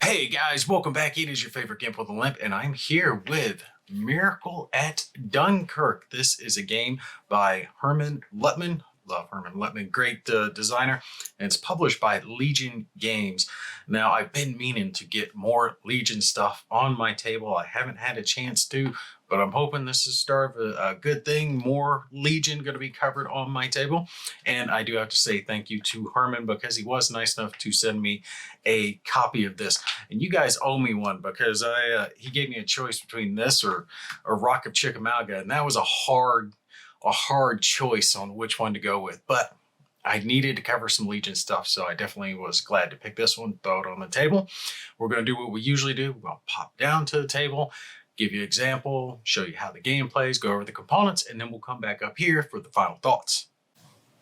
Hey guys, welcome back. It is your favorite Gimp with a Limp, and I'm here with Miracle at Dunkirk. This is a game by Herman Lutman. Love Herman Lutman, great designer, and it's published by Legion Games. Now, I've been meaning to get more Legion stuff on my table. I haven't had a chance to, but I'm hoping this is the start of a good thing. More Legion going to be covered on my table. And I do have to say thank you to Herman because he was nice enough to send me a copy of this. And you guys owe me one because he gave me a choice between this or Rock of Chickamauga, and that was a hard choice on which one to go with. But I needed to cover some Legion stuff, so I definitely was glad to pick this one, throw it on the table. We're going to do what we usually do. We're going to pop down to the table, give you an example, show you how the game plays, go over the components, and then we'll come back up here for the final thoughts.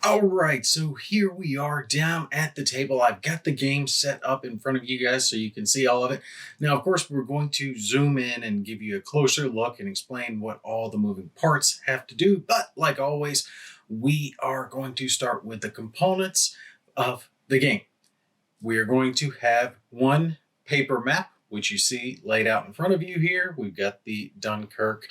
All right, so here we are down at the table. I've got the game set up in front of you guys so you can see all of it. Now, of course, we're going to zoom in and give you a closer look and explain what all the moving parts have to do. But like always, we are going to start with the components of the game. We are going to have one paper map, which you see laid out in front of you here. We've got the Dunkirk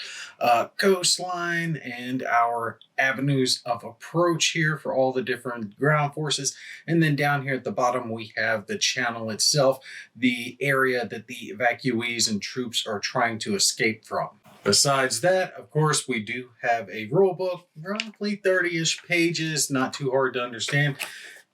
coastline and our avenues of approach here for all the different ground forces. And then down here at the bottom, we have the channel itself, the area that the evacuees and troops are trying to escape from. Besides that, of course, we do have a rule book, roughly 30-ish pages, not too hard to understand.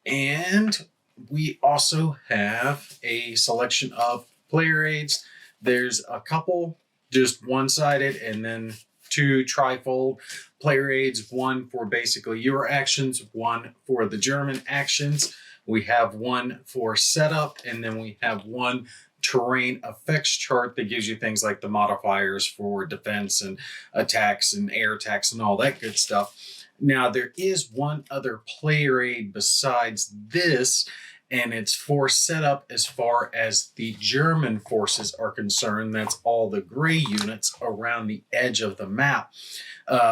And we also have a selection of player aids. There's a couple just one-sided and then two trifold player aids, one for basically your actions, one for the German actions. We have one for setup, and then we have one terrain effects chart that gives you things like the modifiers for defense and attacks and air attacks and all that good stuff. Now, there is one other player aid besides this, and it's for setup as far as the German forces are concerned. That's all the gray units around the edge of the map.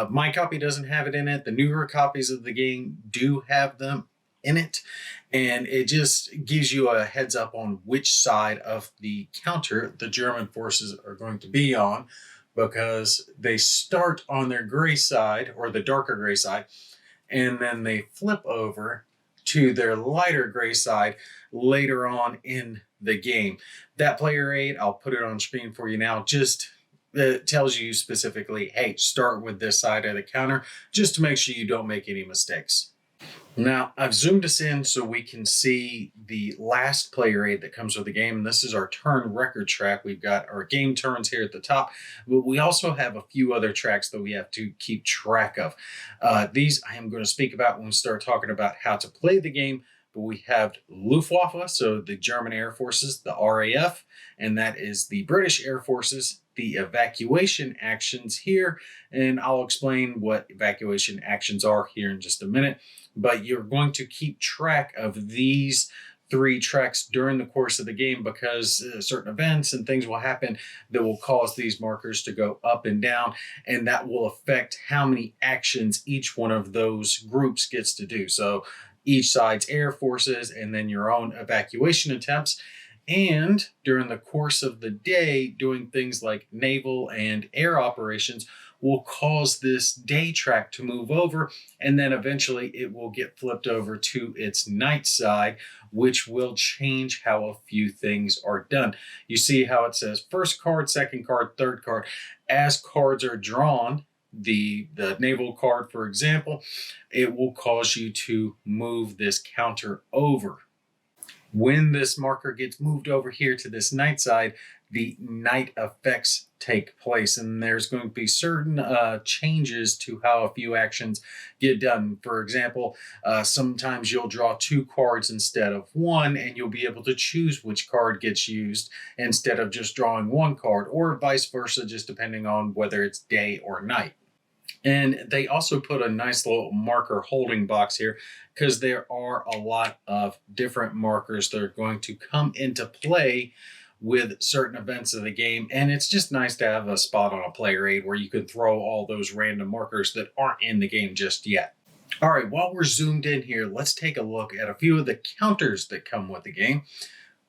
My copy doesn't have it in it. The newer copies of the game do have them in it, and it just gives you a heads up on which side of the counter the German forces are going to be on, because they start on their gray side, or the darker gray side, and then they flip over to their lighter gray side later on in the game. That player aid, I'll put it on screen for you now, just tells you specifically, hey, start with this side of the counter, just to make sure you don't make any mistakes. Now, I've zoomed us in so we can see the last player aid that comes with the game. This is our turn record track. We've got our game turns here at the top, but we also have a few other tracks that we have to keep track of. These I am going to speak about when we start talking about how to play the game, but we have Luftwaffe, so the German Air Forces, the RAF, and that is the British Air Forces, the evacuation actions here, and I'll explain what evacuation actions are here in just a minute. But you're going to keep track of these three tracks during the course of the game, because certain events and things will happen that will cause these markers to go up and down, and that will affect how many actions each one of those groups gets to do. So each side's air forces and then your own evacuation attempts. And during the course of the day, doing things like naval and air operations will cause this day track to move over, and then eventually it will get flipped over to its night side, which will change how a few things are done. You see how it says first card, second card, third card. As cards are drawn, the naval card, for example, it will cause you to move this counter over. When this marker gets moved over here to this night side, the night effects take place, and there's going to be certain changes to how a few actions get done. For example, sometimes you'll draw two cards instead of one, and you'll be able to choose which card gets used instead of just drawing one card, or vice versa, just depending on whether it's day or night. And they also put a nice little marker holding box here, because there are a lot of different markers that are going to come into play with certain events of the game. And it's just nice to have a spot on a player aid where you can throw all those random markers that aren't in the game just yet. All right, while we're zoomed in here, let's take a look at a few of the counters that come with the game.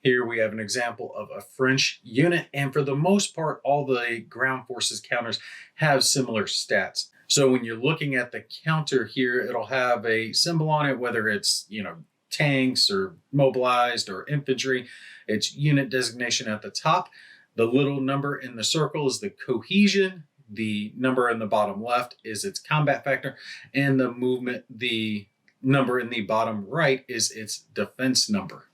Here we have an example of a French unit, and for the most part, all the ground forces counters have similar stats. So when you're looking at the counter here, it'll have a symbol on it, whether it's, tanks or mobilized or infantry. It's unit designation at the top. The little number in the circle is the cohesion. The number in the bottom left is its combat factor, and the number in the bottom right is its defense number.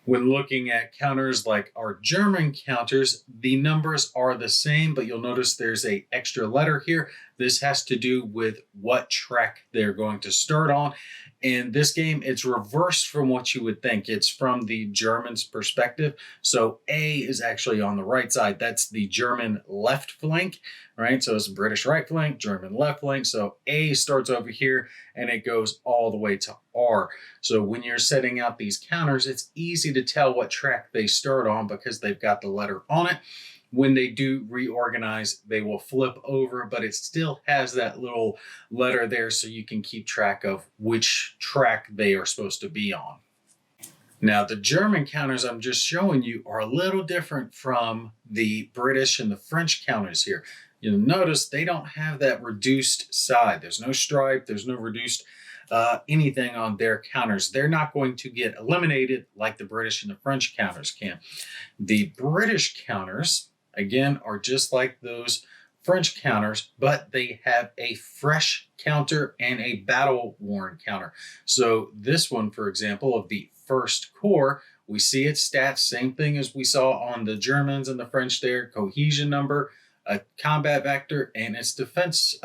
When looking at counters like our German counters, the numbers are the same, but you'll notice there's an extra letter here. This has to do with what track they're going to start on. In this game, it's reversed from what you would think. It's from the Germans' perspective. So A is actually on the right side. That's the German left flank, right? So it's British right flank, German left flank. So A starts over here and it goes all the way to R. So when you're setting out these counters, it's easy to tell what track they start on because they've got the letter on it. When they do reorganize, they will flip over, but it still has that little letter there so you can keep track of which track they are supposed to be on. Now, the German counters I'm just showing you are a little different from the British and the French counters here. You'll notice they don't have that reduced side. There's no stripe, there's no reduced anything on their counters. They're not going to get eliminated like the British and the French counters can. The British counters, again, are just like those French counters, but they have a fresh counter and a battle-worn counter. So this one, for example, of the First Corps, we see its stats, same thing as we saw on the Germans and the French there, cohesion number, a combat vector, and its defense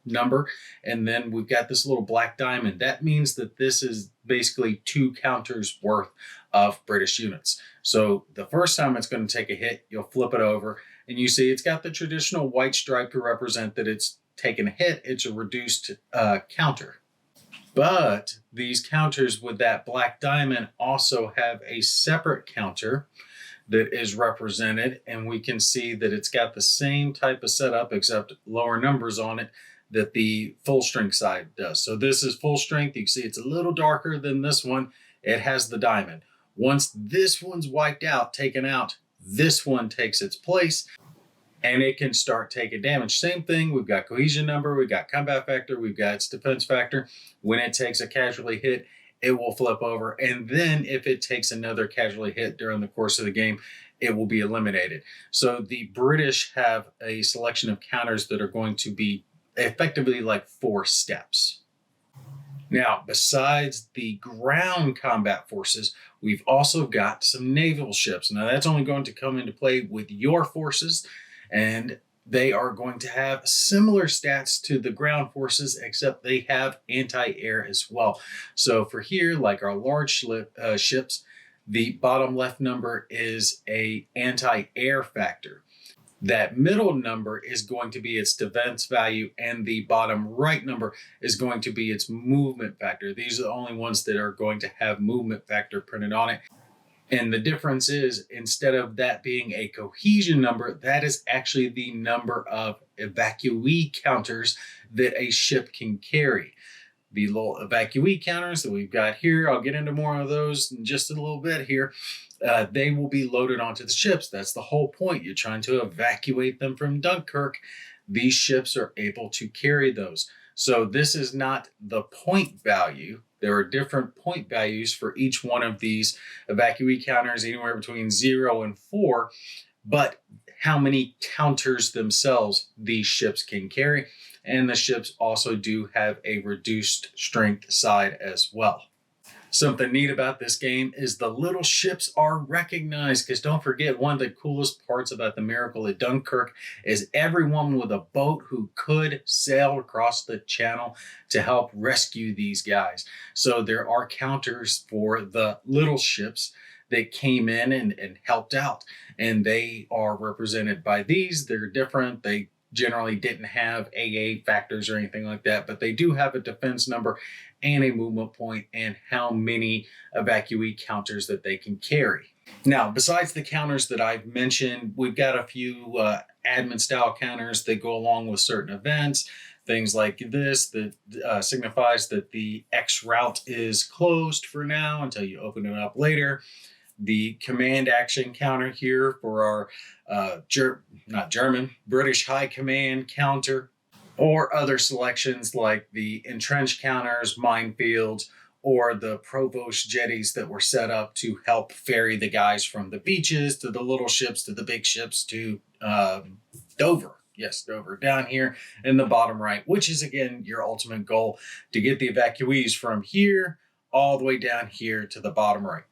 number. And then we've got this little black diamond. That means that this is basically 2 counters worth of British units. So the first time it's going to take a hit, you'll flip it over and you see it's got the traditional white stripe to represent that it's taken a hit. It's a reduced counter. But these counters with that black diamond also have a separate counter that is represented, and we can see that it's got the same type of setup except lower numbers on it that the full strength side does. So this is full strength. You can see it's a little darker than this one. It has the diamond. Once this one's wiped out, taken out, this one takes its place and it can start taking damage. Same thing, we've got cohesion number, we've got combat factor, we've got its defense factor. When it takes a casualty hit, it will flip over. And then if it takes another casualty hit during the course of the game, it will be eliminated. So the British have a selection of counters that are going to be effectively like 4 steps. Now, besides the ground combat forces, we've also got some naval ships. Now, that's only going to come into play with your forces, and they are going to have similar stats to the ground forces, except they have anti-air as well. So for here, like our large ships, the bottom left number is a anti-air factor. That middle number is going to be its defense value, and the bottom right number is going to be its movement factor. These are the only ones that are going to have movement factor printed on it. And the difference is, instead of that being a cohesion number, that is actually the number of evacuee counters that a ship can carry. The little evacuee counters that we've got here, I'll get into more of those in just a little bit here. They will be loaded onto the ships. That's the whole point. You're trying to evacuate them from Dunkirk. These ships are able to carry those. So this is not the point value. There are different point values for each one of these evacuee counters, anywhere between 0 and 4, but how many counters themselves these ships can carry. And the ships also do have a reduced strength side as well. Something neat about this game is the little ships are recognized, because don't forget, one of the coolest parts about the Miracle at Dunkirk is everyone with a boat who could sail across the channel to help rescue these guys. So there are counters for the little ships that came in and helped out, and they are represented by these. They're different. They generally didn't have AA factors or anything like that, but they do have a defense number and a movement point and how many evacuee counters that they can carry. Now, besides the counters that I've mentioned, we've got a few admin style counters that go along with certain events. Things like this that signifies that the X route is closed for now until you open it up later. the command action counter here for our British High Command counter, or other selections like the entrenched counters, minefields, or the provost jetties that were set up to help ferry the guys from the beaches to the little ships to the big ships to Dover. Yes, Dover, down here in the bottom right, which is, again, your ultimate goal, to get the evacuees from here all the way down here to the bottom right.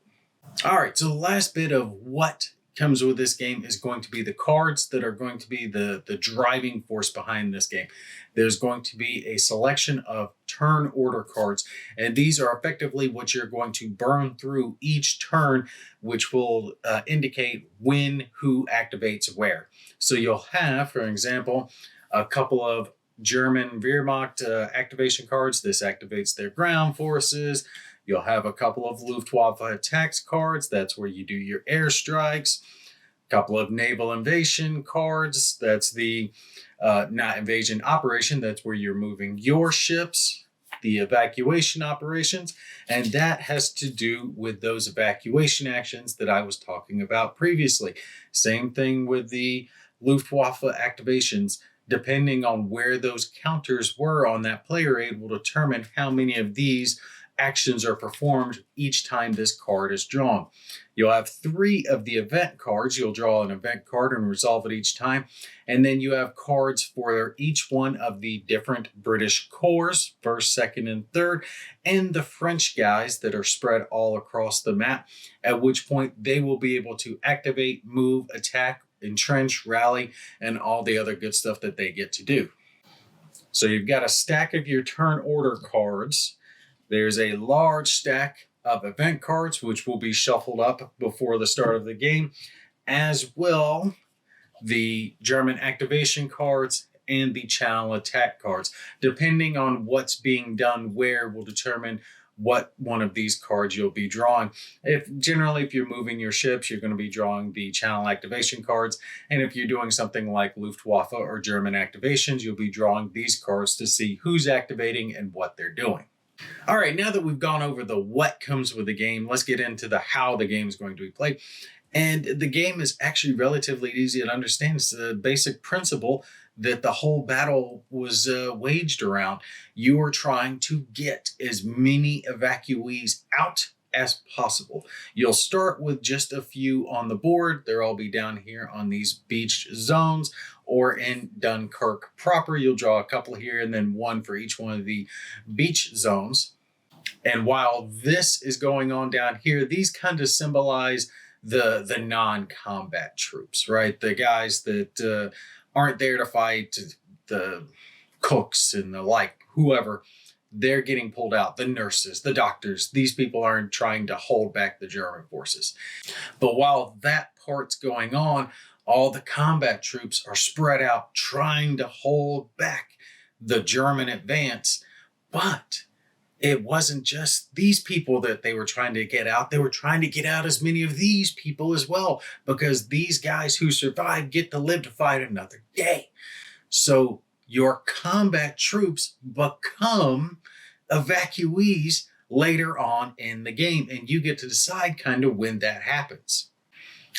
All right, so the last bit of what comes with this game is going to be the cards that are going to be the driving force behind this game. There's going to be a selection of turn order cards, and these are effectively what you're going to burn through each turn, which will indicate when who activates where. So you'll have, for example, a couple of German Wehrmacht activation cards. This activates their ground forces. You'll have a couple of Luftwaffe attacks cards. That's where you do your airstrikes. A couple of naval invasion cards. That's the not invasion operation. That's where you're moving your ships. The evacuation operations. And that has to do with those evacuation actions that I was talking about previously. Same thing with the Luftwaffe activations. Depending on where those counters were on that player aid will determine how many of these actions are performed each time this card is drawn. You'll have 3 of the event cards. You'll draw an event card and resolve it each time. And then you have cards for each one of the different British corps, 1st, 2nd, and 3rd, and the French guys that are spread all across the map, at which point they will be able to activate, move, attack, entrench, rally, and all the other good stuff that they get to do. So you've got a stack of your turn order cards. There's a large stack of event cards, which will be shuffled up before the start of the game, as well the German activation cards and the channel attack cards. Depending on what's being done where will determine what one of these cards you'll be drawing. If you're moving your ships, you're going to be drawing the channel activation cards. And if you're doing something like Luftwaffe or German activations, you'll be drawing these cards to see who's activating and what they're doing. All right, now that we've gone over the what comes with the game, let's get into the how the game is going to be played. And the game is actually relatively easy to understand. It's the basic principle that the whole battle was waged around. You are trying to get as many evacuees out as possible. You'll start with just a few on the board. They'll all be down here on these beach zones, or in Dunkirk proper. You'll draw a couple here and then one for each one of the beach zones. And while this is going on down here, these kind of symbolize the non-combat troops, right? The guys that aren't there to fight, the cooks and the like, whoever. They're getting pulled out. The nurses, the doctors, these people aren't trying to hold back the German forces. But while that part's going on, all the combat troops are spread out trying to hold back the German advance. But it wasn't just these people that they were trying to get out. They were trying to get out as many of these people as well, because these guys who survived get to live to fight another day. So your combat troops become evacuees later on in the game, and you get to decide kind of when that happens.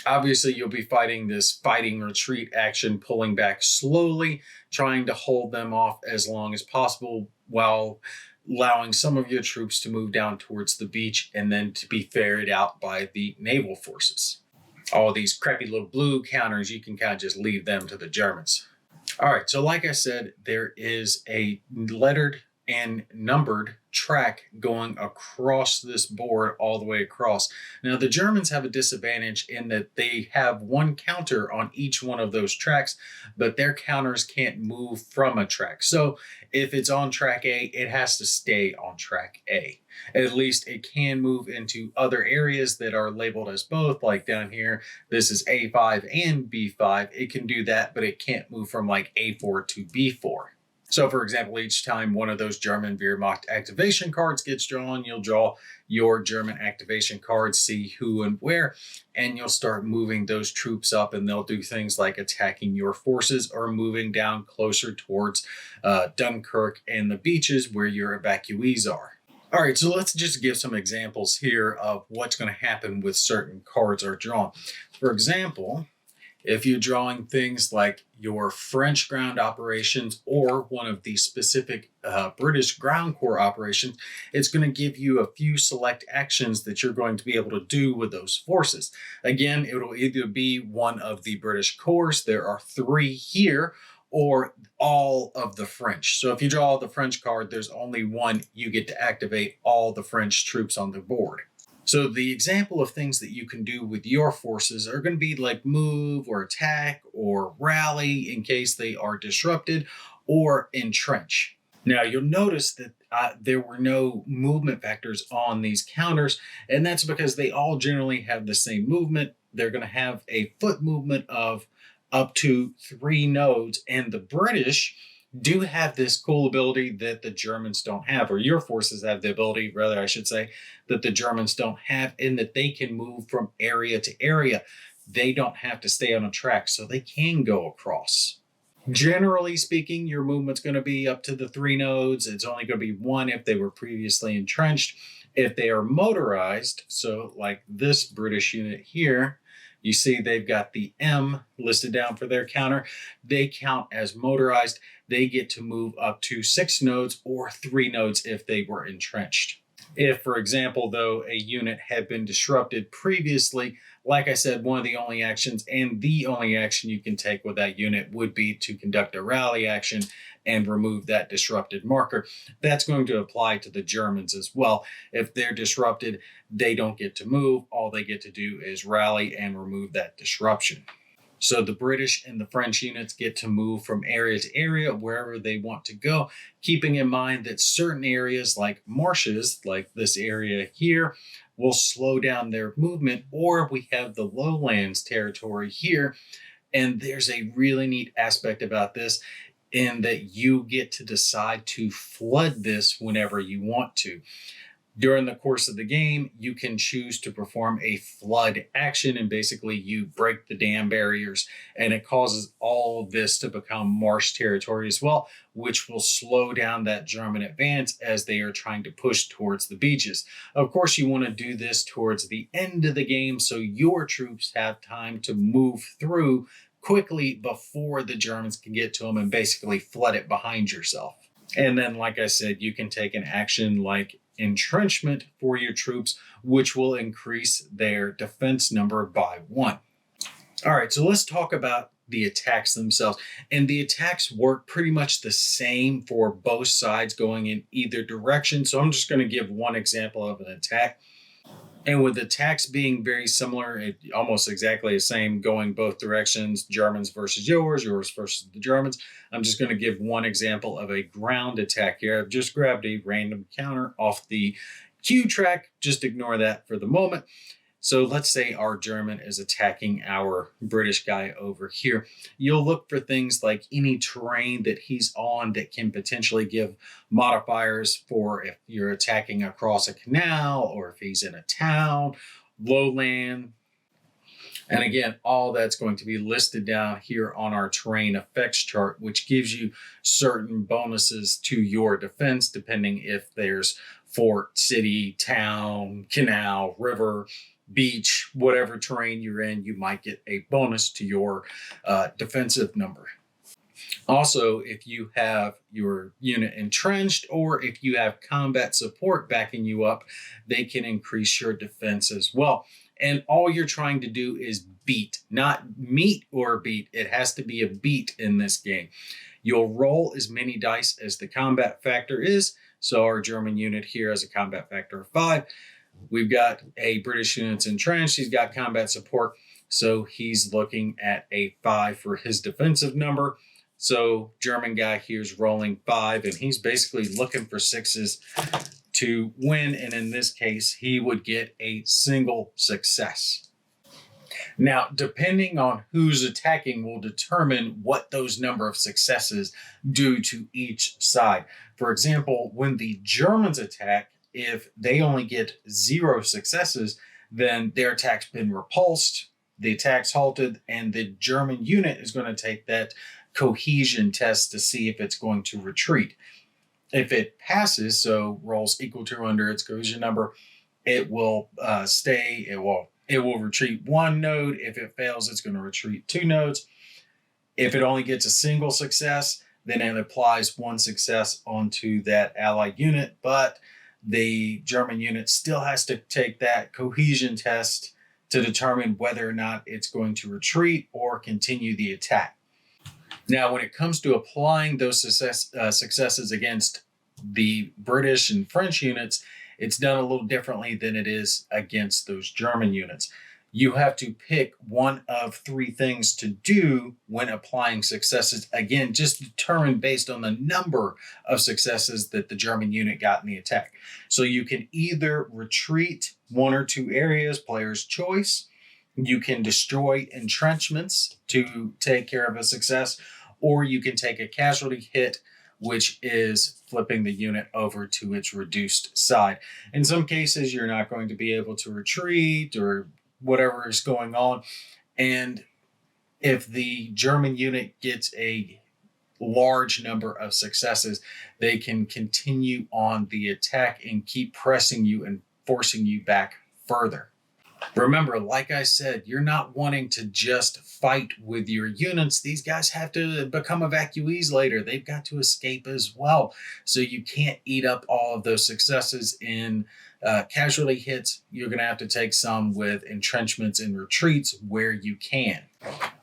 Obviously, you'll be fighting this fighting retreat action, pulling back slowly, trying to hold them off as long as possible while allowing some of your troops to move down towards the beach and then to be ferried out by the naval forces. All these crappy little blue counters, you can kind of just leave them to the Germans. All right, so like I said, there is a lettered and numbered track going across this board all the way across. Now, the Germans have a disadvantage in that they have one counter on each one of those tracks, but their counters can't move from a track. So if it's on track A, it has to stay on track A. At least it can move into other areas that are labeled as both, like down here, this is A5 and B5. It can do that, but it can't move from like A4 to B4. So, for example, each time one of those German Wehrmacht activation cards gets drawn, you'll draw your German activation cards, see who and where, and you'll start moving those troops up, and they'll do things like attacking your forces or moving down closer towards Dunkirk and the beaches where your evacuees are. All right, so let's just give some examples here of what's going to happen with certain cards are drawn. For example, if you're drawing things like your French ground operations or one of the specific British ground corps operations, it's going to give you a few select actions that you're going to be able to do with those forces. Again, it'll either be one of the British corps, there are 3 here, or all of the French. So if you draw the French card, there's only one, you get to activate all the French troops on the board. So the example of things that you can do with your forces are going to be like move or attack or rally in case they are disrupted or entrench. Now you'll notice that there were no movement factors on these counters, and that's because they all generally have the same movement. They're going to have a foot movement of up to 3 nodes, and the British do have this cool ability that the Germans don't have, or your forces have the ability, rather, I should say, that the Germans don't have, in that they can move from area to area. They don't have to stay on a track, so they can go across. Generally speaking, your movement's going to be up to the 3 nodes. It's only going to be 1 if they were previously entrenched. If they are motorized, so like this British unit here, you see they've got the M listed down for their counter. They count as motorized. They get to move up to 6 nodes or 3 nodes if they were entrenched. If, for example, though, a unit had been disrupted previously, like I said, one of the only actions and the only action you can take with that unit would be to conduct a rally action and remove that disrupted marker. That's going to apply to the Germans as well. If they're disrupted, they don't get to move. All they get to do is rally and remove that disruption. So the British and the French units get to move from area to area wherever they want to go, keeping in mind that certain areas like marshes, like this area here, will slow down their movement, or we have the lowlands territory here. And there's a really neat aspect about this in that you get to decide to flood this whenever you want to. During the course of the game, you can choose to perform a flood action, and basically you break the dam barriers, and it causes all of this to become marsh territory as well, which will slow down that German advance as they are trying to push towards the beaches. Of course, you want to do this towards the end of the game so your troops have time to move through quickly before the Germans can get to them and basically flood it behind yourself. And then, like I said, you can take an action like entrenchment for your troops, which will increase their defense number by 1. All right, so let's talk about the attacks themselves. And the attacks work pretty much the same for both sides going in either direction. So I'm just going to give one example of an attack. And with attacks being very similar, almost exactly the same, going both directions, Germans versus yours versus the Germans, I'm just going to give one example of a ground attack here. I've just grabbed a random counter off the Q track. Just ignore that for the moment. So let's say our German is attacking our British guy over here. You'll look for things like any terrain that he's on that can potentially give modifiers for if you're attacking across a canal or if he's in a town, lowland. And again, all that's going to be listed down here on our terrain effects chart, which gives you certain bonuses to your defense, depending if there's fort, city, town, canal, river, beach, whatever terrain you're in, you might get a bonus to your defensive number. Also, if you have your unit entrenched or if you have combat support backing you up, they can increase your defense as well. And all you're trying to do is beat, not meet or beat. It has to be a beat in this game. You'll roll as many dice as the combat factor is. So our German unit here has a combat factor of 5. We've got a British unit's entrenched. He's got combat support. So he's looking at a 5 for his defensive number. So German guy here is rolling 5, and he's basically looking for 6s to win. And in this case, he would get a single success. Now, depending on who's attacking will determine what those number of successes do to each side. For example, when the Germans attack, if they only get 0 successes, then their attack's been repulsed, the attack's halted, and the German unit is going to take that cohesion test to see if it's going to retreat. If it passes, so rolls equal to or under its cohesion number, it will stay. It will retreat 1 node. If it fails, it's going to retreat 2 nodes. If it only gets a single success, then it applies 1 success onto that allied unit, but the German unit still has to take that cohesion test to determine whether or not it's going to retreat or continue the attack. Now, when it comes to applying those successes against the British and French units, it's done a little differently than it is against those German units. You have to pick one of 3 things to do when applying successes. Again, just determined based on the number of successes that the German unit got in the attack. So you can either retreat 1 or 2 areas, player's choice. You can destroy entrenchments to take care of a success, or you can take a casualty hit, which is flipping the unit over to its reduced side. In some cases, you're not going to be able to retreat or whatever is going on. And if the German unit gets a large number of successes, they can continue on the attack and keep pressing you and forcing you back further. Remember, like I said, you're not wanting to just fight with your units. These guys have to become evacuees later. They've got to escape as well. So you can't eat up all of those successes in casualty hits. You're going to have to take some with entrenchments and retreats where you can.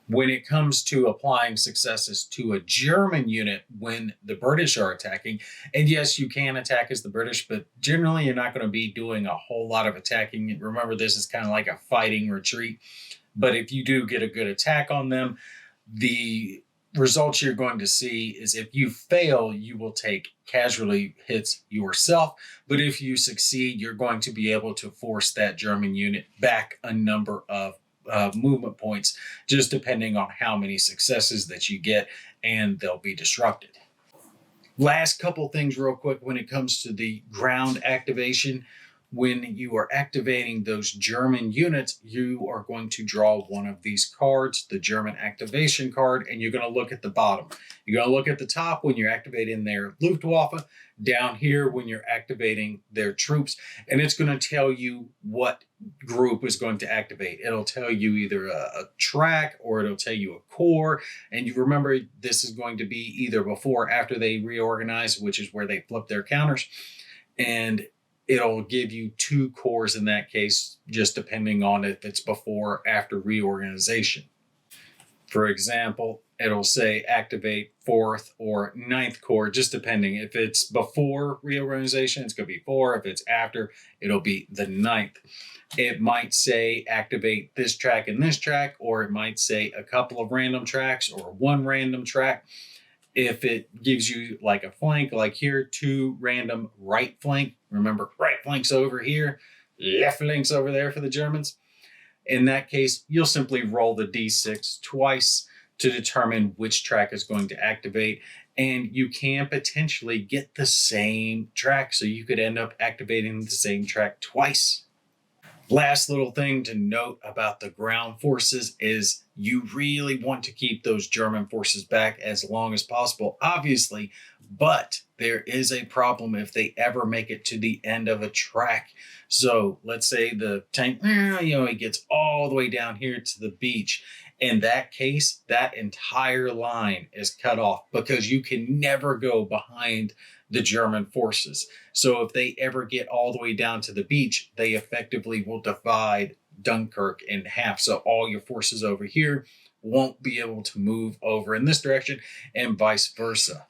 When it comes to applying successes to a German unit when the British are attacking, and yes, you can attack as the British, but generally you're not going to be doing a whole lot of attacking. Remember, this is kind of like a fighting retreat. But if you do get a good attack on them, the results you're going to see is if you fail, you will take casualty hits yourself. But if you succeed, you're going to be able to force that German unit back a number of movement points, just depending on how many successes that you get, and they'll be disrupted. Last couple things real quick when it comes to the ground activation. When you are activating those German units, you are going to draw one of these cards, the German activation card, and you're going to look at the bottom. You're going to look at the top when you're activating their Luftwaffe, down here when you're activating their troops, and it's going to tell you what group is going to activate. It'll tell you either a track or it'll tell you a corps. And you remember, this is going to be either before or after they reorganize, which is where they flip their counters. And it'll give you 2 corps in that case, just depending on if it's before or after reorganization. For example, it'll say activate 4th or 9th Corps, just depending. If it's before reorganization, it's going to be 4. If it's after, it'll be the 9th. It might say activate this track and this track, or it might say a couple of random tracks or 1 random track. If it gives you like a flank, like here, 2 random right flank. Remember, right flank's over here, left flank's over there for the Germans. In that case, you'll simply roll the D6 twice to determine which track is going to activate. And you can potentially get the same track, so you could end up activating the same track twice. Last little thing to note about the ground forces is you really want to keep those German forces back as long as possible, obviously, but there is a problem if they ever make it to the end of a track. So let's say the tank, it gets all the way down here to the beach. In that case, that entire line is cut off because you can never go behind the German forces. So if they ever get all the way down to the beach, they effectively will divide Dunkirk in half. So all your forces over here won't be able to move over in this direction and vice versa.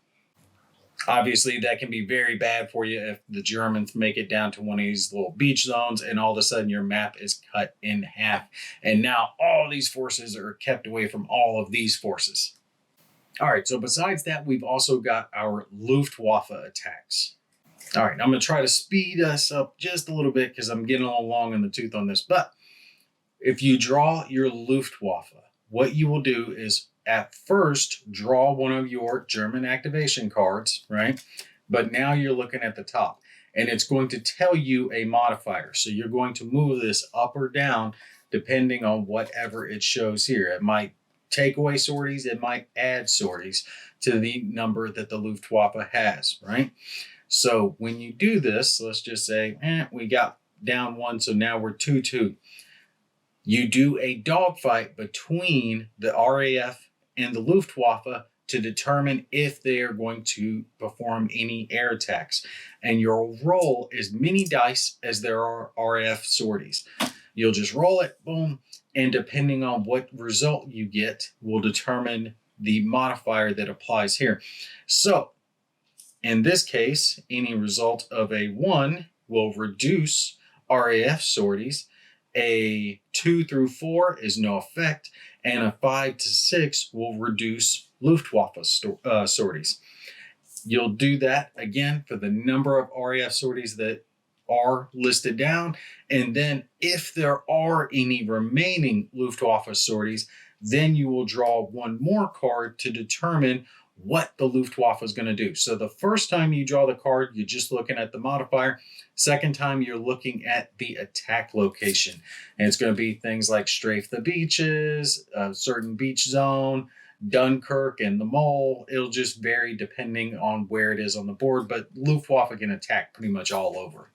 Obviously, that can be very bad for you if the Germans make it down to one of these little beach zones and all of a sudden your map is cut in half. And now all these forces are kept away from all of these forces. All right, so besides that, we've also got our Luftwaffe attacks. All right, I'm going to try to speed us up just a little bit because I'm getting a little long in the tooth on this. But if you draw your Luftwaffe, what you will do is at first draw one of your German activation cards, right? But now you're looking at the top, and it's going to tell you a modifier. So you're going to move this up or down depending on whatever it shows here. It might take away sorties, it might add sorties to the number that the Luftwaffe has, right? So when you do this, let's just say, we got down one, so now we're 2-2. You do a dogfight between the RAF and the Luftwaffe to determine if they are going to perform any air attacks. And you'll roll as many dice as there are RAF sorties. You'll just roll it, boom, and depending on what result you get will determine the modifier that applies here. So in this case, any result of a 1 will reduce RAF sorties. A 2 through 4 is no effect, and a 5 to 6 will reduce Luftwaffe sorties. You'll do that again for the number of RAF sorties that are listed down, and then if there are any remaining Luftwaffe sorties, then you will draw one more card to determine what the Luftwaffe is going to do. So the first time you draw the card, you're just looking at the modifier. Second time, you're looking at the attack location. And it's going to be things like strafe the beaches, a certain beach zone, Dunkirk and the mole. It'll just vary depending on where it is on the board, but Luftwaffe can attack pretty much all over.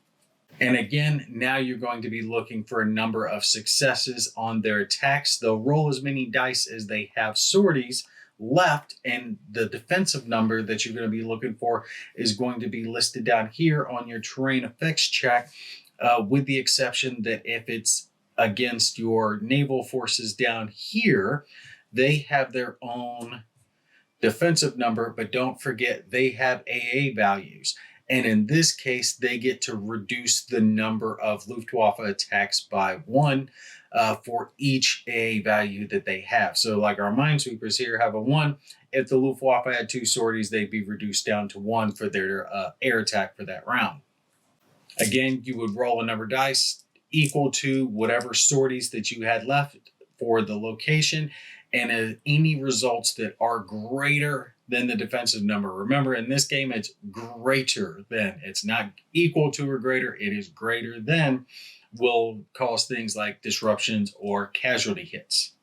And again, now you're going to be looking for a number of successes on their attacks. They'll roll as many dice as they have sorties left, and the defensive number that you're going to be looking for is going to be listed down here on your terrain effects check, with the exception that if it's against your naval forces down here, they have their own defensive number, but don't forget they have AA values. And in this case, they get to reduce the number of Luftwaffe attacks by 1 for each A value that they have. So like our minesweepers here have a 1. If the Luftwaffe had 2 sorties, they'd be reduced down to 1 for their air attack for that round. Again, you would roll a number of dice equal to whatever sorties that you had left for the location, and any results that are greater than the defensive number. Remember, in this game, it's greater than. It's not equal to or greater. It is greater than, will cause things like disruptions or casualty hits.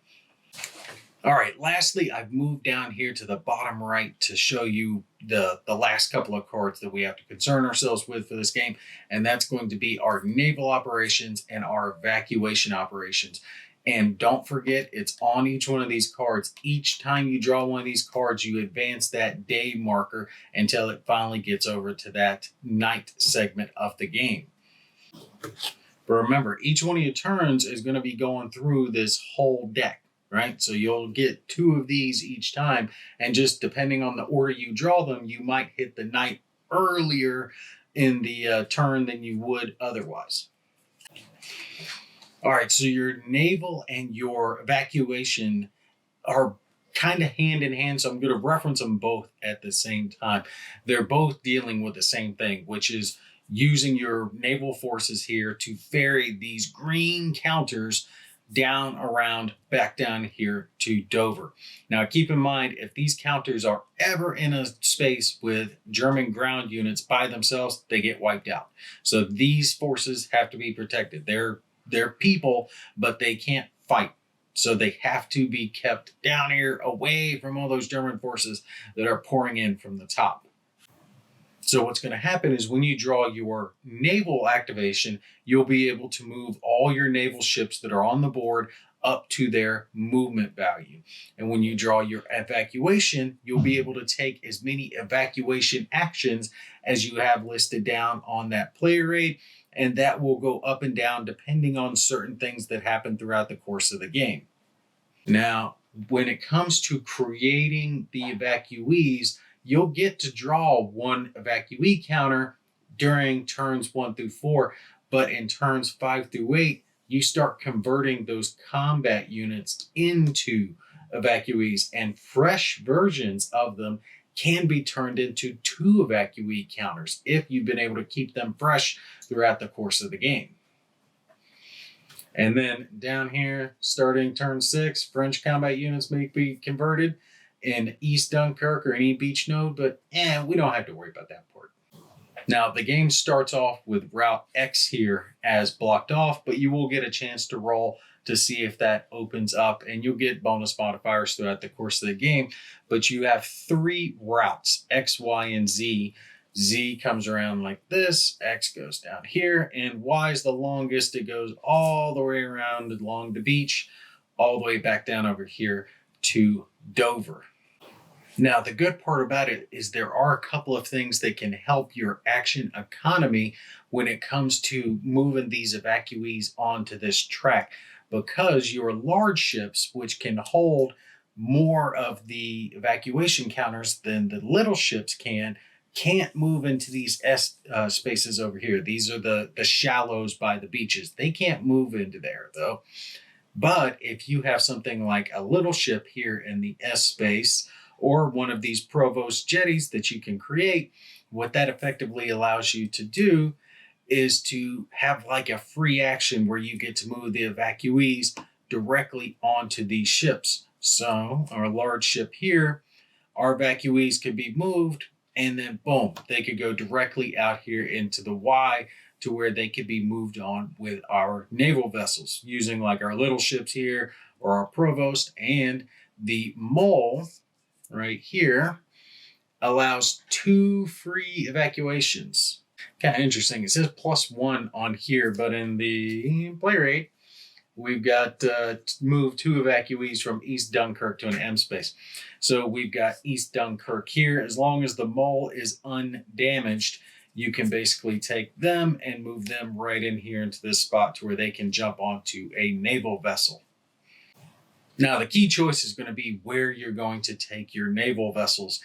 All right, lastly, I've moved down here to the bottom right to show you the last couple of cards that we have to concern ourselves with for this game, and that's going to be our naval operations and our evacuation operations. And don't forget, it's on each one of these cards. Each time you draw one of these cards, you advance that day marker until it finally gets over to that night segment of the game. But remember, each one of your turns is going to be going through this whole deck, right? So you'll get 2 of these each time. And just depending on the order you draw them, you might hit the night earlier in the turn than you would otherwise. All right, so your naval and your evacuation are kind of hand in hand, so I'm going to reference them both at the same time. They're both dealing with the same thing, which is using your naval forces here to ferry these green counters down around, back down here to Dover. Now, keep in mind, if these counters are ever in a space with German ground units by themselves, they get wiped out. So these forces have to be protected. They're people, but they can't fight. So they have to be kept down here away from all those German forces that are pouring in from the top. So what's going to happen is when you draw your naval activation, you'll be able to move all your naval ships that are on the board up to their movement value. And when you draw your evacuation, you'll be able to take as many evacuation actions as you have listed down on that player aid, and that will go up and down depending on certain things that happen throughout the course of the game. Now, when it comes to creating the evacuees, you'll get to draw 1 evacuee counter during turns 1 through 4, but in turns 5 through 8, you start converting those combat units into evacuees, and fresh versions of them can be turned into 2 evacuee counters if you've been able to keep them fresh throughout the course of the game. And then down here, starting turn 6, French combat units may be converted in East Dunkirk or any beach node, but we don't have to worry about that part. Now, the game starts off with Route X here as blocked off, but you will get a chance to roll to see if that opens up, and you'll get bonus modifiers throughout the course of the game. But you have 3 routes, X, Y, and Z. Z comes around like this, X goes down here, and Y is the longest. It goes all the way around along the beach, all the way back down over here to Dover. Now, the good part about it is there are a couple of things that can help your action economy when it comes to moving these evacuees onto this track, because your large ships, which can hold more of the evacuation counters than the little ships can't move into these spaces over here. These are the shallows by the beaches. They can't move into there, though. But if you have something like a little ship here in the S space, or one of these provost jetties that you can create, what that effectively allows you to do is to have like a free action where you get to move the evacuees directly onto these ships. So our large ship here, our evacuees could be moved, and then boom, they could go directly out here into the Y to where they could be moved on with our naval vessels using like our little ships here or our provost. And the mole right here allows 2 free evacuations. Kind of interesting. It says +1 on here, but in the player aid, we've got move 2 evacuees from East Dunkirk to an M space. So we've got East Dunkirk here. As long as the mole is undamaged, you can basically take them and move them right in here into this spot to where they can jump onto a naval vessel. Now, the key choice is going to be where you're going to take your naval vessels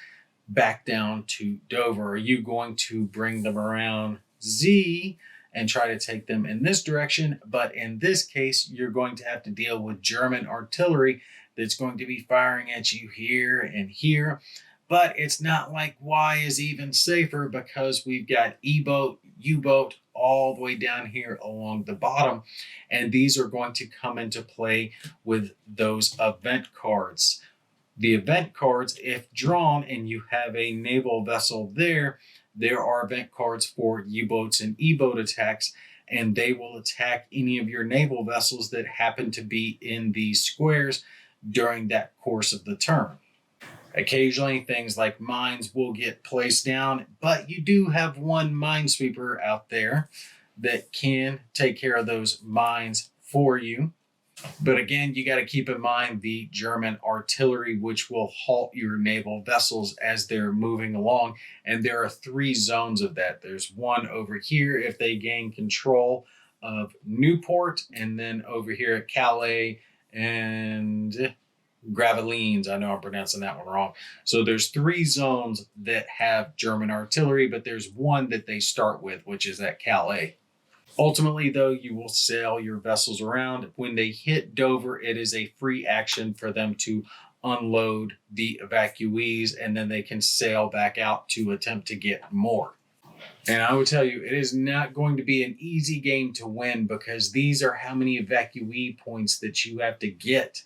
back down to Dover. Are you going to bring them around Z and try to take them in this direction? But in this case, you're going to have to deal with German artillery that's going to be firing at you here and here. But it's not like Y is even safer, because we've got E-boat, U-boat all the way down here along the bottom. And these are going to come into play with those event cards. The event cards, if drawn and you have a naval vessel there are event cards for U-boats and E-boat attacks, and they will attack any of your naval vessels that happen to be in these squares during that course of the turn. Occasionally, things like mines will get placed down, but you do have one minesweeper out there that can take care of those mines for you. But again, you got to keep in mind the German artillery, which will halt your naval vessels as they're moving along. And there are 3 zones of that. There's one over here if they gain control of Newport, and then over here at Calais and Gravelines. I know I'm pronouncing that one wrong. So there's 3 zones that have German artillery, but there's one that they start with, which is at Calais. Ultimately, though, you will sail your vessels around. When they hit Dover, it is a free action for them to unload the evacuees, and then they can sail back out to attempt to get more. And I will tell you, it is not going to be an easy game to win, because these are how many evacuee points that you have to get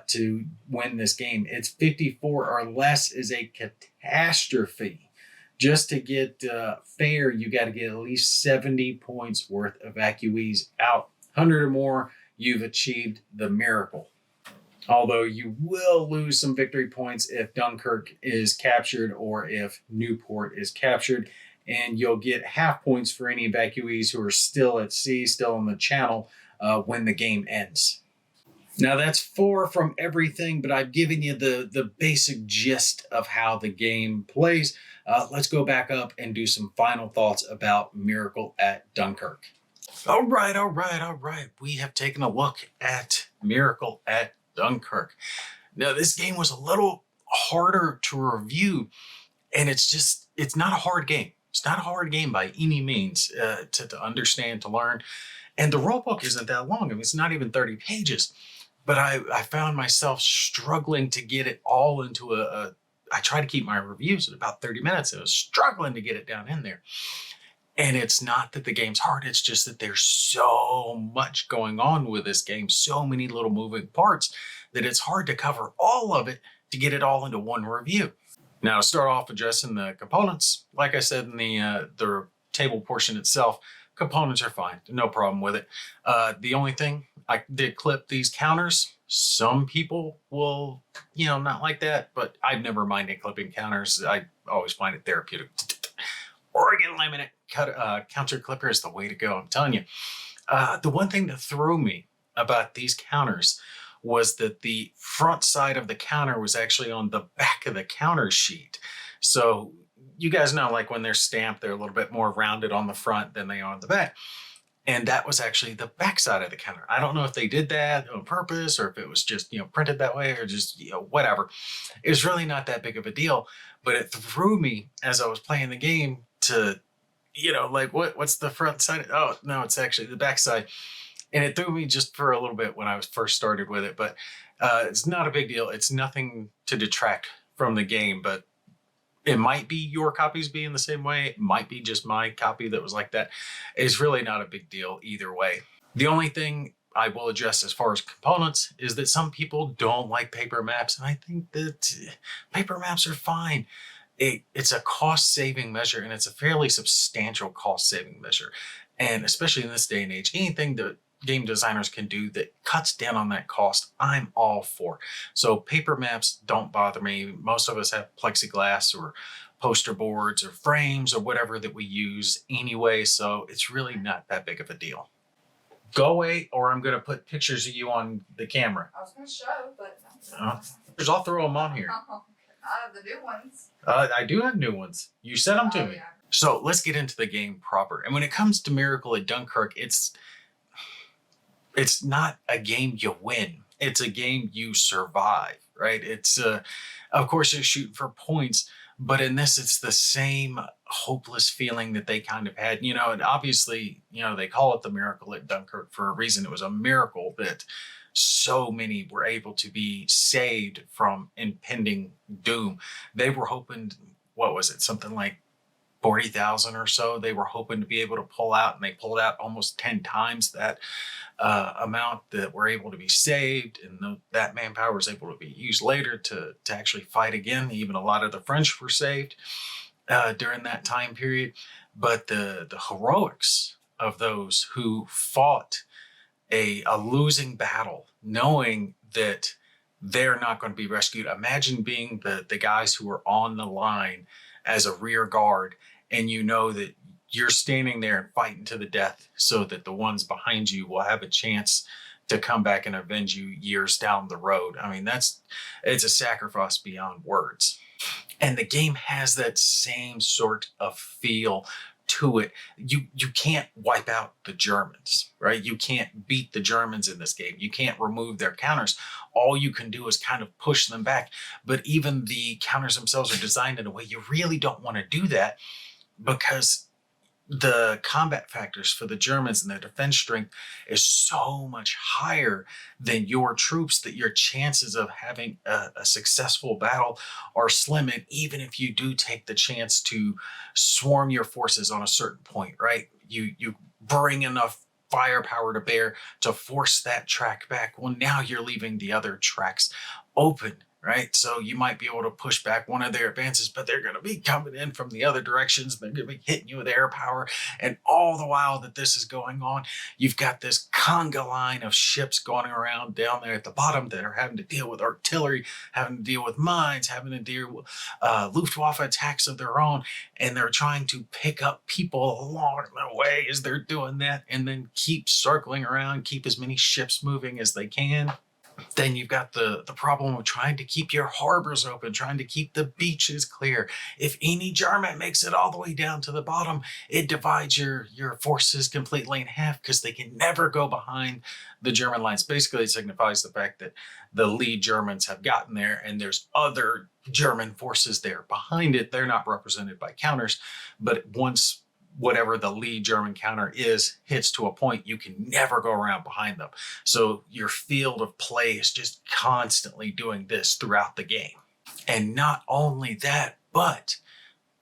to win this game. It's 54 or less is a catastrophe. Just to get fair, you got to get at least 70 points worth of evacuees out. 100 or more, you've achieved the miracle. Although you will lose some victory points if Dunkirk is captured or if Newport is captured. And you'll get half points for any evacuees who are still at sea, still in the channel when the game ends. Now, that's 4 from everything, but I've given you the basic gist of how the game plays. Let's go back up and do some final thoughts about Miracle at Dunkirk. All right. We have taken a look at Miracle at Dunkirk. Now, this game was a little harder to review, and it's not a hard game. It's not a hard game by any means to understand, to learn. And the rulebook isn't that long. I mean, it's not even 30 pages. But I found myself struggling to get it all into I try to keep my reviews at about 30 minutes. And I was struggling to get it down in there. And it's not that the game's hard. It's just that there's so much going on with this game, so many little moving parts, that it's hard to cover all of it to get it all into one review. Now, to start off addressing the components, like I said in the table portion itself, components are fine, no problem with it. The only thing, I did clip these counters. Some people will, not like that, but I've never minded clipping counters. I always find it therapeutic. Oregon laminate counter clipper is the way to go, I'm telling you. The one thing that threw me about these counters was that the front side of the counter was actually on the back of the counter sheet. So you guys know, like when they're stamped, they're a little bit more rounded on the front than they are on the back. And that was actually the back side of the counter. I don't know if they did that on purpose or if it was just, printed that way or just, whatever. It was really not that big of a deal, but it threw me as I was playing the game to, like what's the front side? Oh, no, it's actually the back side. And it threw me just for a little bit when I was first started with it, but it's not a big deal. It's nothing to detract from the game, but it might be your copies being the same way. It might be just my copy that was like that. It's really not a big deal either way. The only thing I will address as far as components is that some people don't like paper maps, and I think that paper maps are fine. It's a cost-saving measure, and it's a fairly substantial cost-saving measure. And especially in this day and age, anything that game designers can do that cuts down on that cost, I'm all for. So paper maps don't bother me. Most of us have plexiglass or poster boards or frames or whatever that we use anyway, so it's really not that big of a deal. Go away, or I'm going to put pictures of you on the camera. I was going to show, but I'll throw them on here. Not the new ones. I do have new ones. You sent them to me. Yeah. So let's get into the game proper. And when it comes to Miracle at Dunkirk, it's not a game you win. It's a game you survive, right? It's, of course, you're shooting for points, but in this, it's the same hopeless feeling that they kind of had, and obviously, they call it the Miracle at Dunkirk for a reason. It was a miracle that so many were able to be saved from impending doom. They were hoping, what was it? Something like 40,000 or so they were hoping to be able to pull out, and they pulled out almost 10 times that amount that were able to be saved, and that manpower was able to be used later to actually fight again. Even a lot of the French were saved during that time period. But the heroics of those who fought a losing battle, knowing that they're not going to be rescued. Imagine being the guys who are on the line as a rear guard, and you know that you're standing there and fighting to the death so that the ones behind you will have a chance to come back and avenge you years down the road. I mean, it's a sacrifice beyond words. And the game has that same sort of feel to it. You can't wipe out the Germans, right? You can't beat the Germans in this game. You can't remove their counters. All you can do is kind of push them back. But even the counters themselves are designed in a way you really don't want to do that, because the combat factors for the Germans and their defense strength is so much higher than your troops that your chances of having a successful battle are slim. And even if you do take the chance to swarm your forces on a certain point, right? You bring enough firepower to bear to force that track back. Well, now you're leaving the other tracks open, right? So you might be able to push back one of their advances, but they're going to be coming in from the other directions. They're going to be hitting you with air power. And all the while that this is going on, you've got this conga line of ships going around down there at the bottom that are having to deal with artillery, having to deal with mines, having to deal with Luftwaffe attacks of their own. And they're trying to pick up people along the way as they're doing that, and then keep circling around, keep as many ships moving as they can. Then you've got the problem of trying to keep your harbors open, trying to keep the beaches clear. If any German makes it all the way down to the bottom, it divides your forces completely in half, because they can never go behind the German lines. Basically, it signifies the fact that the lead Germans have gotten there, and there's other German forces there behind it. They're not represented by counters, but once whatever the lead German counter is hits to a point, you can never go around behind them. So your field of play is just constantly doing this throughout the game. And not only that, but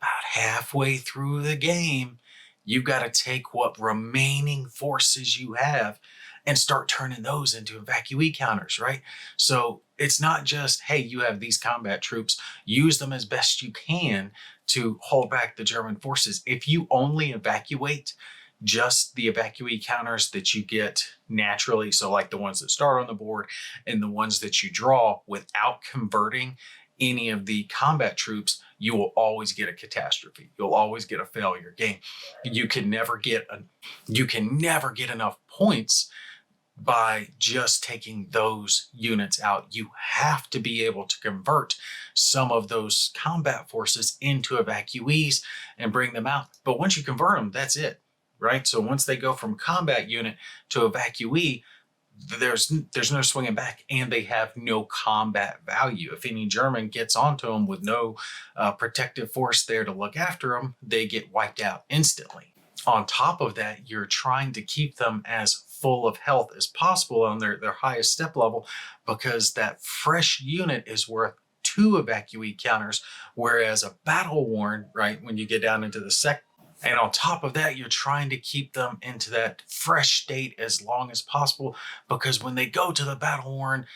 about halfway through the game, you've got to take what remaining forces you have and start turning those into evacuee counters, right? So it's not just, hey, you have these combat troops, use them as best you can to hold back the German forces. If you only evacuate just the evacuee counters that you get naturally, so like the ones that start on the board and the ones that you draw, without converting any of the combat troops, you will always get a catastrophe. You'll always get a failure game. You can never get enough points by just taking those units out. You have to be able to convert some of those combat forces into evacuees and bring them out. But once you convert them, that's it, right? So once they go from combat unit to evacuee, there's no swinging back, and they have no combat value. If any German gets onto them with no protective force there to look after them, they get wiped out instantly. On top of that, you're trying to keep them as full of health as possible on their highest step level, because that fresh unit is worth 2 evacuee counters, whereas a battle worn, right, when you get down into the second. And on top of that, you're trying to keep them into that fresh state as long as possible, because when they go to the battle worn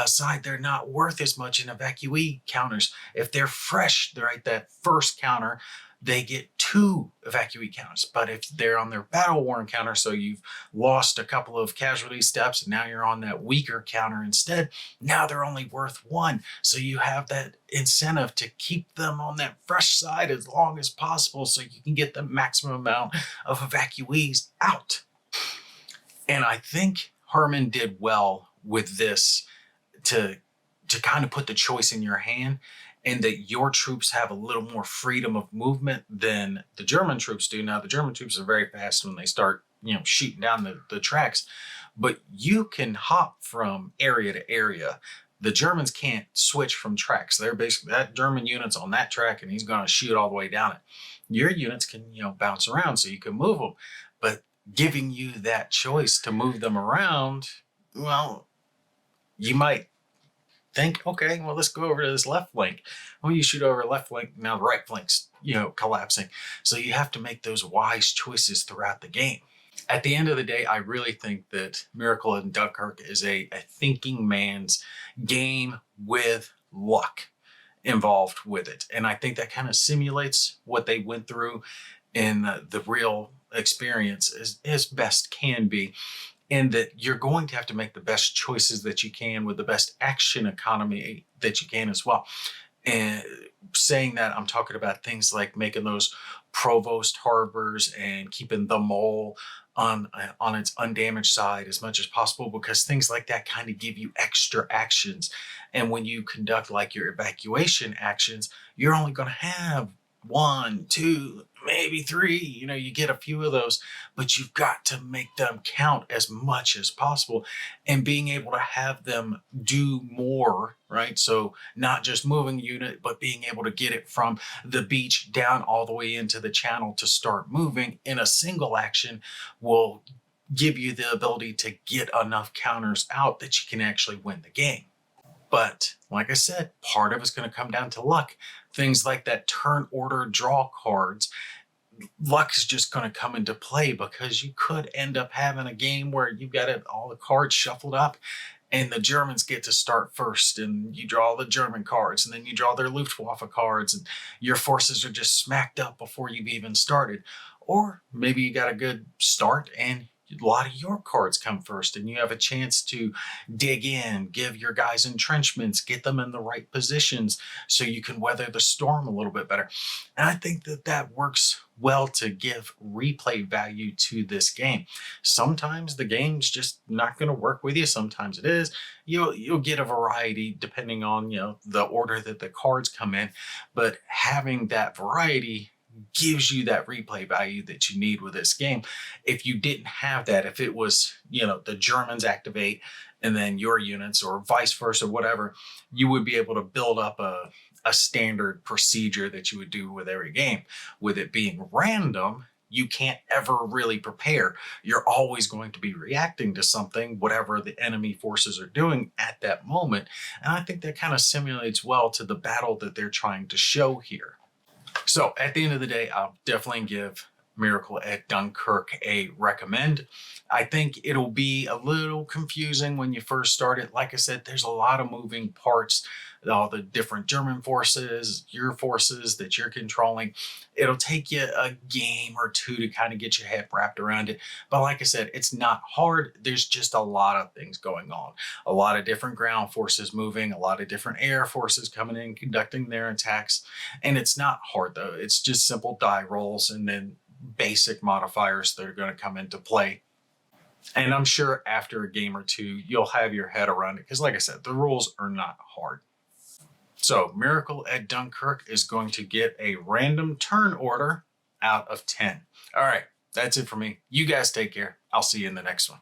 side, they're not worth as much in evacuee counters. If they're fresh, they're at that first counter, they get 2 evacuee counters. But if they're on their battle worn counter, so you've lost a couple of casualty steps and now you're on that weaker counter instead, now they're only worth 1. So you have that incentive to keep them on that fresh side as long as possible so you can get the maximum amount of evacuees out. And I think Herman did well with this to kind of put the choice in your hand, and that your troops have a little more freedom of movement than the German troops do. Now, the German troops are very fast when they start, shooting down the tracks, but you can hop from area to area. The Germans can't switch from tracks. They're basically, that German unit's on that track and he's going to shoot all the way down it. Your units can, bounce around so you can move them, but giving you that choice to move them around, well, you might think, okay, well, let's go over to this left flank. Well, you shoot over left flank, now the right flank's, collapsing. So you have to make those wise choices throughout the game. At the end of the day, I really think that Miracle in Dunkirk is a thinking man's game with luck involved with it. And I think that kind of simulates what they went through in the real experience as best can be, in that you're going to have to make the best choices that you can with the best action economy that you can as well. And saying that, I'm talking about things like making those provost harbors and keeping the mole on its undamaged side as much as possible, because things like that kind of give you extra actions. And when you conduct like your evacuation actions, you're only going to have 1, 2, maybe 3, you get a few of those, but you've got to make them count as much as possible, and being able to have them do more, right? So not just moving a unit, but being able to get it from the beach down all the way into the channel to start moving in a single action will give you the ability to get enough counters out that you can actually win the game. But like I said, part of it's going to come down to luck. Things like that turn order draw cards, luck is just going to come into play, because you could end up having a game where you've got all the cards shuffled up and the Germans get to start first, and you draw the German cards, and then you draw their Luftwaffe cards, and your forces are just smacked up before you've even started. Or maybe you got a good start and a lot of your cards come first, and you have a chance to dig in, give your guys entrenchments, get them in the right positions so you can weather the storm a little bit better. And I think that works well to give replay value to this game. Sometimes the game's just not going to work with you. Sometimes it is. You'll get a variety depending on, the order that the cards come in, but having that variety gives you that replay value that you need with this game. If you didn't have that, if it was, the Germans activate and then your units, or vice versa, whatever, you would be able to build up a standard procedure that you would do with every game. With it being random, you can't ever really prepare. You're always going to be reacting to something, whatever the enemy forces are doing at that moment. And I think that kind of simulates well to the battle that they're trying to show here. So at the end of the day, I'll definitely give Miracle at Dunkirk a recommend. I think it'll be a little confusing when you first start it. Like I said, there's a lot of moving parts, all the different German forces, your forces that you're controlling. It'll take you a game or two to kind of get your head wrapped around it. But like I said, it's not hard. There's just a lot of things going on. A lot of different ground forces moving, a lot of different air forces coming in, conducting their attacks. And it's not hard though. It's just simple die rolls and then basic modifiers that are going to come into play. And I'm sure after a game or two, you'll have your head around it. Because like I said, the rules are not hard. So Miracle at Dunkirk is going to get a random turn order out of 10. All right, that's it for me. You guys take care. I'll see you in the next one.